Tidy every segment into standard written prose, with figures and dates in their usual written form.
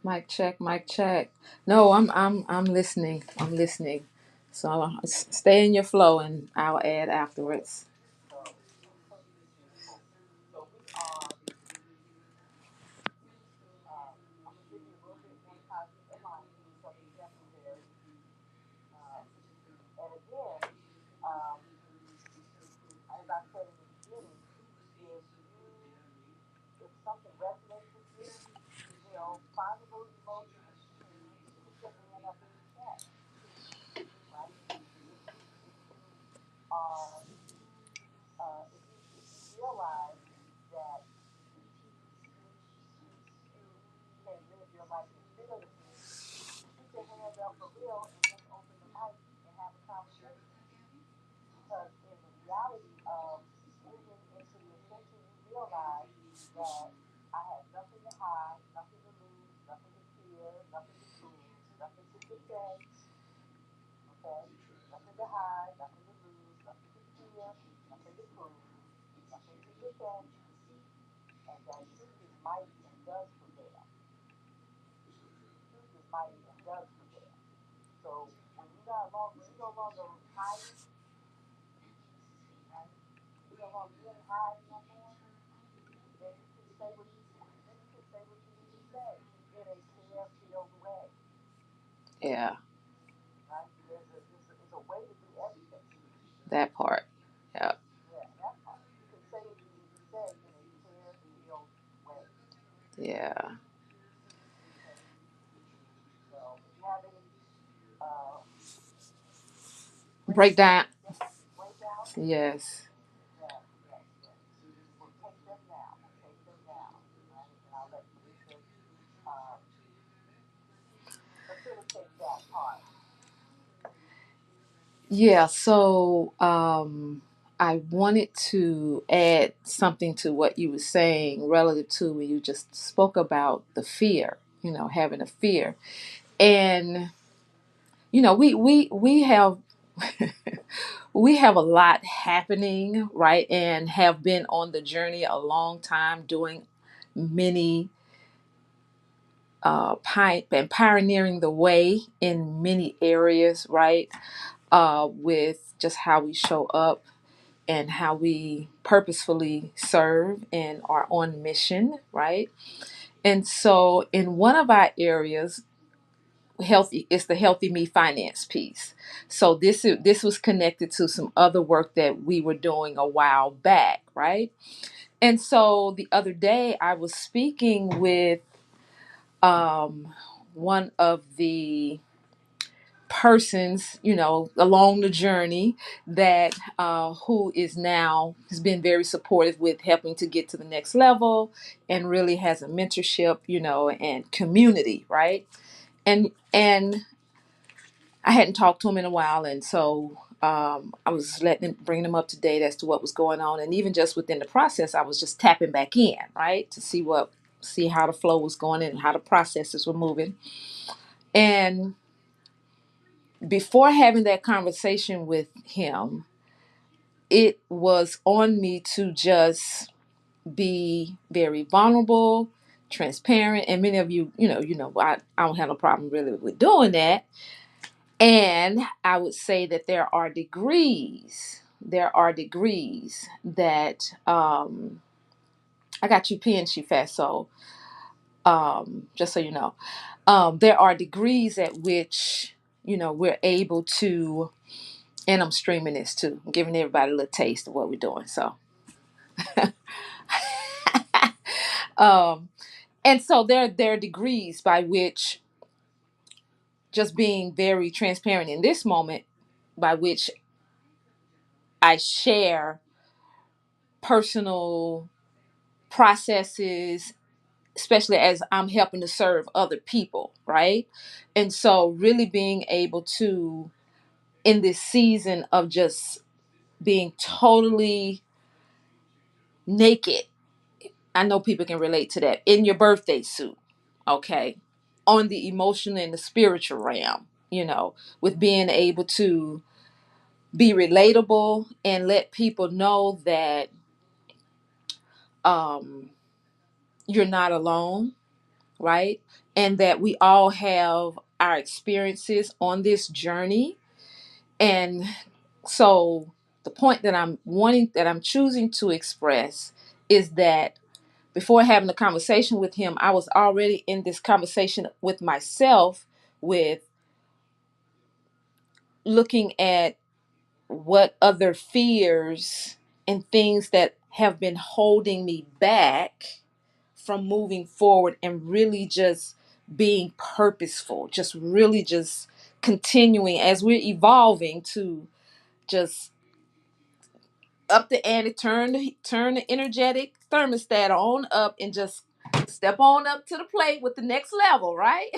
Mic check, mic check. No, I'm listening. I'm listening. So stay in your flow, and I'll add afterwards. Yeah, that part. Yeah. Yeah. Break down. Yes. Yeah. So I wanted to add something to what you were saying relative to when you just spoke about the fear, having a fear. And, we have we have a lot happening, right? And have been on the journey a long time doing many and pioneering the way in many areas, right? With just how we show up and how we purposefully serve and are on mission, right? And so, in one of our areas, healthy, it's the healthy me finance piece. So this was connected to some other work that we were doing a while back, right? And so the other day I was speaking with one of the persons, along the journey that who is now has been very supportive with helping to get to the next level and really has a mentorship, and community, right? And I hadn't talked to him in a while, and so I was bringing him up to date as to what was going on, and even just within the process, I was just tapping back in, right, to see how the flow was going and how the processes were moving. And before having that conversation with him, it was on me to just be very vulnerable, transparent, and many of you, I don't have a problem really with doing that. And I would say that there are degrees. There are degrees that I got you pinned, she fast. So just so you know, there are degrees at which we're able to. And I'm streaming this too. I'm giving everybody a little taste of what we're doing. So, um, and so there are degrees by which just being very transparent in this moment, by which I share personal processes, especially as I'm helping to serve other people, right? And so, really being able to, in this season of just being totally naked, I know people can relate to that, in your birthday suit, okay? On the emotional and the spiritual realm, with being able to be relatable and let people know that um, you're not alone, right? And that we all have our experiences on this journey. And so the point that I'm choosing to express is that before having a conversation with him, I was already in this conversation with myself, with looking at what other fears and things that have been holding me back from moving forward and really just being purposeful, just really just continuing as we're evolving to just up the ante, turn the energetic thermostat on up and just step on up to the plate with the next level, right?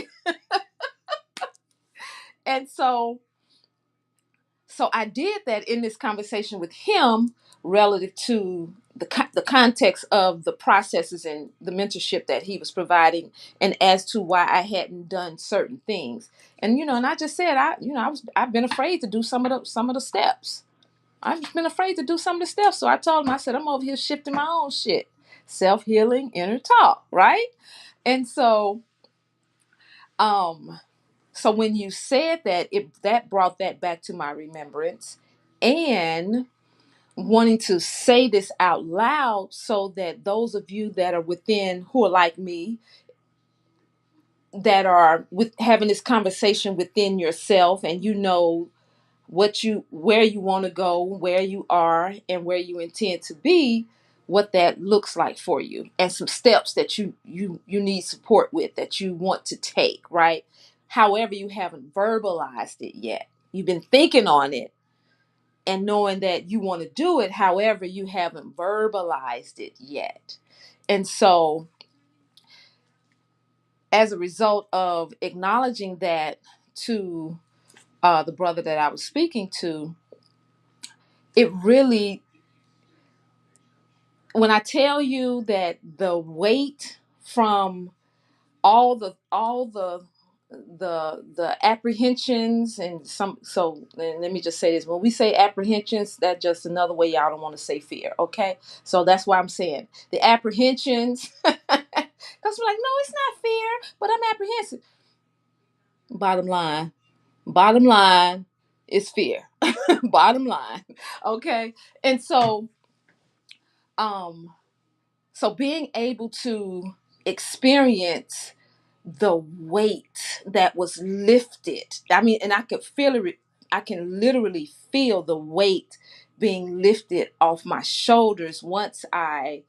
And so I did that in this conversation with him relative to the context of the processes and the mentorship that he was providing, and as to why I hadn't done certain things. And and I just said, I've been afraid to do some of the steps. I've been afraid to do some of the steps. So I told him, I said, I'm over here shifting my own shit. Self-healing inner talk, right? And um so when you said that, that brought that back to my remembrance, and wanting to say this out loud so that those of you that are within, who are like me, that are with having this conversation within yourself, and where you want to go, where you are, and where you intend to be, what that looks like for you, and some steps that you need support with, that you want to take, right? However, you haven't verbalized it yet. You've been thinking on it and knowing that you want to do it. However, you haven't verbalized it yet. And so, as a result of acknowledging that to the brother that I was speaking to, it really, when I tell you that the weight from all the apprehensions and and let me just say this: when we say apprehensions, that's just another way y'all don't want to say fear, okay? So that's why I'm saying the apprehensions, because we're like, no, it's not fear, but I'm apprehensive. Bottom line is fear. Bottom line, okay? And um so being able to experience the weight that was lifted. I mean, and I could feel it. I can literally feel the weight being lifted off my shoulders once I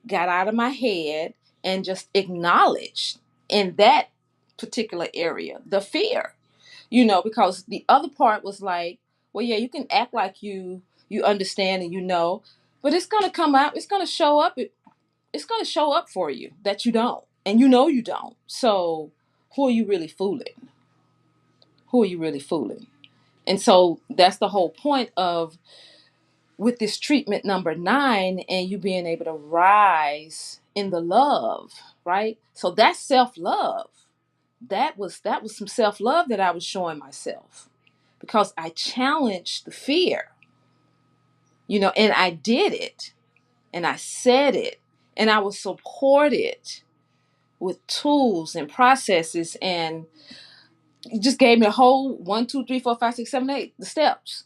got out of my head and just acknowledged in that particular area the fear. Because the other part was like, well, yeah, you can act like you understand and but it's gonna come out. It's gonna show up. It's going to show up for you that you don't. And you don't. So who are you really fooling? Who are you really fooling? And so that's the whole point of, with this treatment number 9, and you being able to rise in the love, right? So that's self-love. That was some self-love that I was showing myself, because I challenged the fear, and I did it, and I said it, and I was supported with tools and processes, and it just gave me a whole 1, 2, 3, 4, 5, 6, 7, 8, the steps,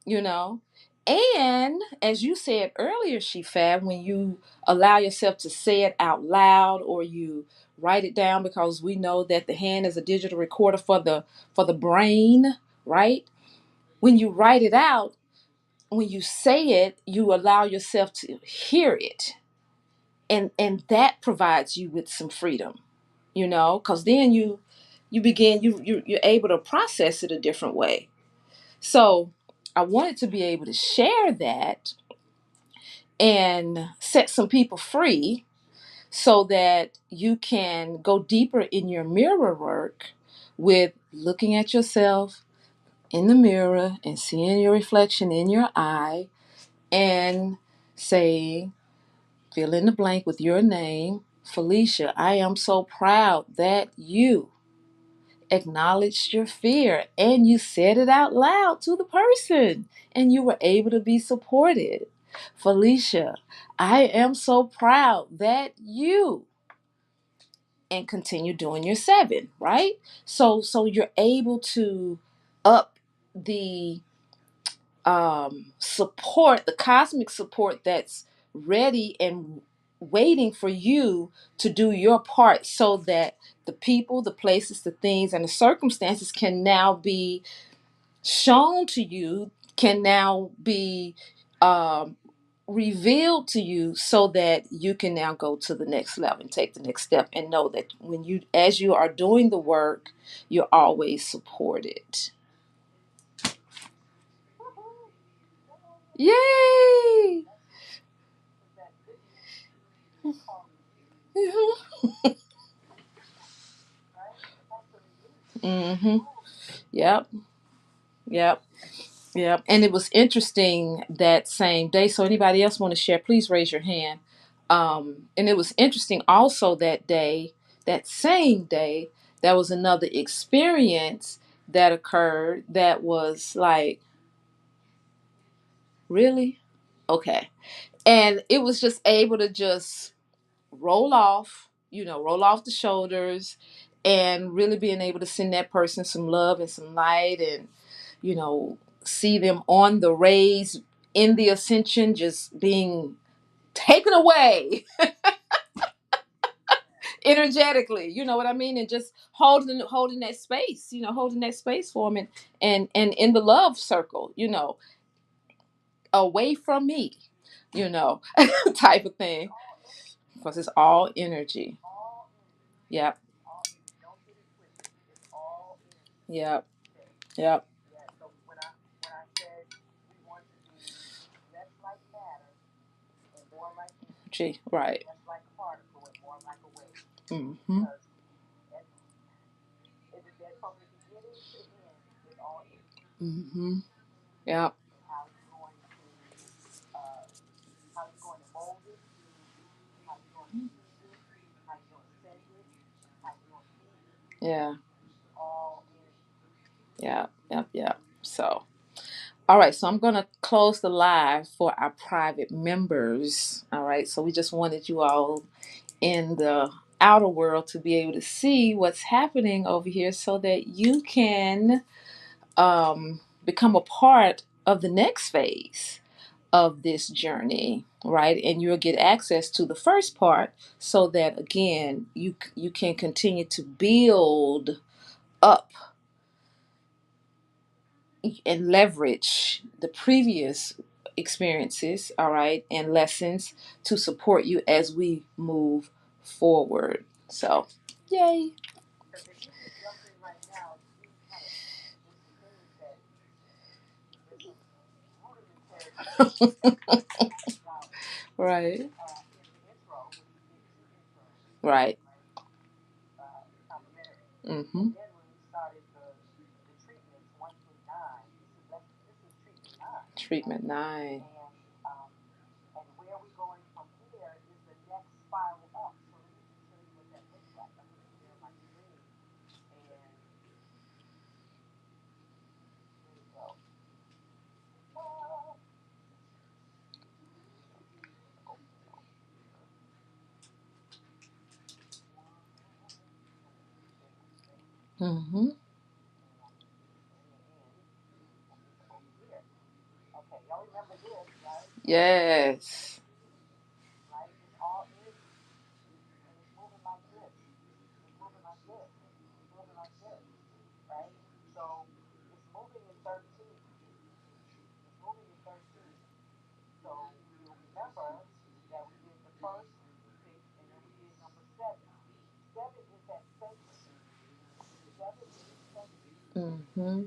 you know. And as you said earlier, Shifab, when you allow yourself to say it out loud, or you write it down, because we know that the hand is a digital recorder for the brain, right? When you write it out, when you say it, you allow yourself to hear it, and that provides you with some freedom, because then you're able to process it a different way. So I wanted to be able to share that and set some people free so that you can go deeper in your mirror work with looking at yourself in the mirror and seeing your reflection in your eye and saying, fill in the blank with your name, Felicia. I am so proud that you acknowledged your fear and you said it out loud to the person and you were able to be supported. Felicia, I am so proud that you, and continue doing your 7, right? So you're able to up the support, the cosmic support that's ready and waiting for you to do your part so that the people, the places, the things, and the circumstances can now be shown to you, can now be um, revealed to you so that you can now go to the next level and take the next step and know that when you, as you are doing the work, you're always supported. Yay! Mm-hmm. Yep. Yep. Yep. And it was interesting that same day. So anybody else want to share, please raise your hand. And it was interesting also that day, that same day, there was another experience that occurred that was like, really? Okay. And it was just able to just roll off, roll off the shoulders and really being able to send that person some love and some light and, see them on the rays in the ascension, just being taken away energetically, you know what I mean? And just holding that space, holding that space for them and in the love circle, away from me, you know, type of thing. Because it's all energy. Yep. Yep. Yep. Gee, right. Mm-hmm. Mm-hmm. Yep. Yeah. Yeah. Yep. Yep. So, all right. So I'm gonna close the live for our private members. All right. So we just wanted you all in the outer world to be able to see what's happening over here, so that you can become a part of the next phase of this journey, right? And you'll get access to the first part so that again you can continue to build up and leverage the previous experiences, all right, and lessons to support you as we move forward. So, yay. Right. Right. Mm-hmm. Treatment 9. Mm-hmm. Yes. Mm-hmm.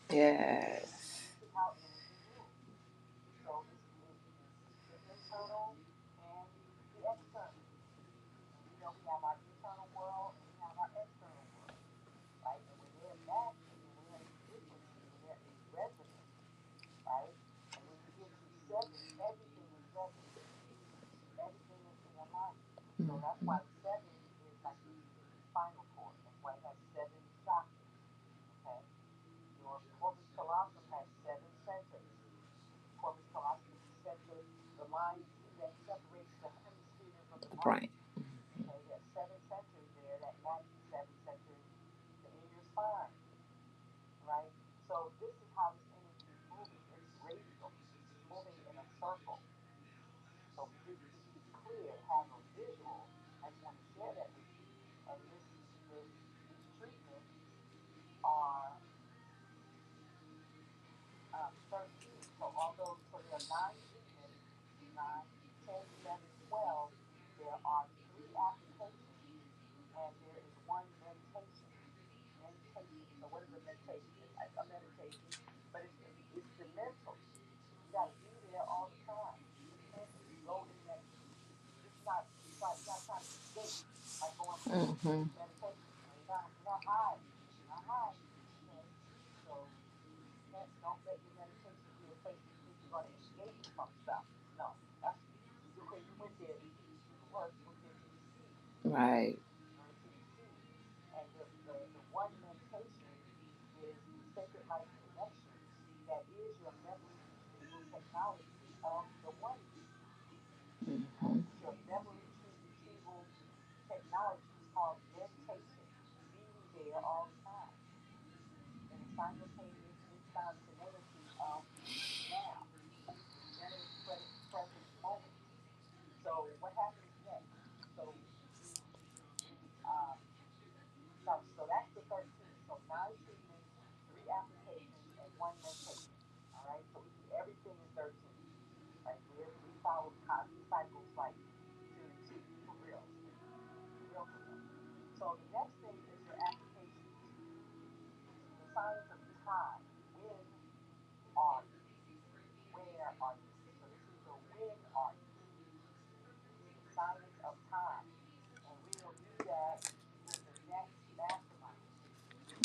Yes. Mm-hmm. Right. Mm-hmm. Right. Mm-hmm.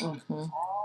Mm-hmm.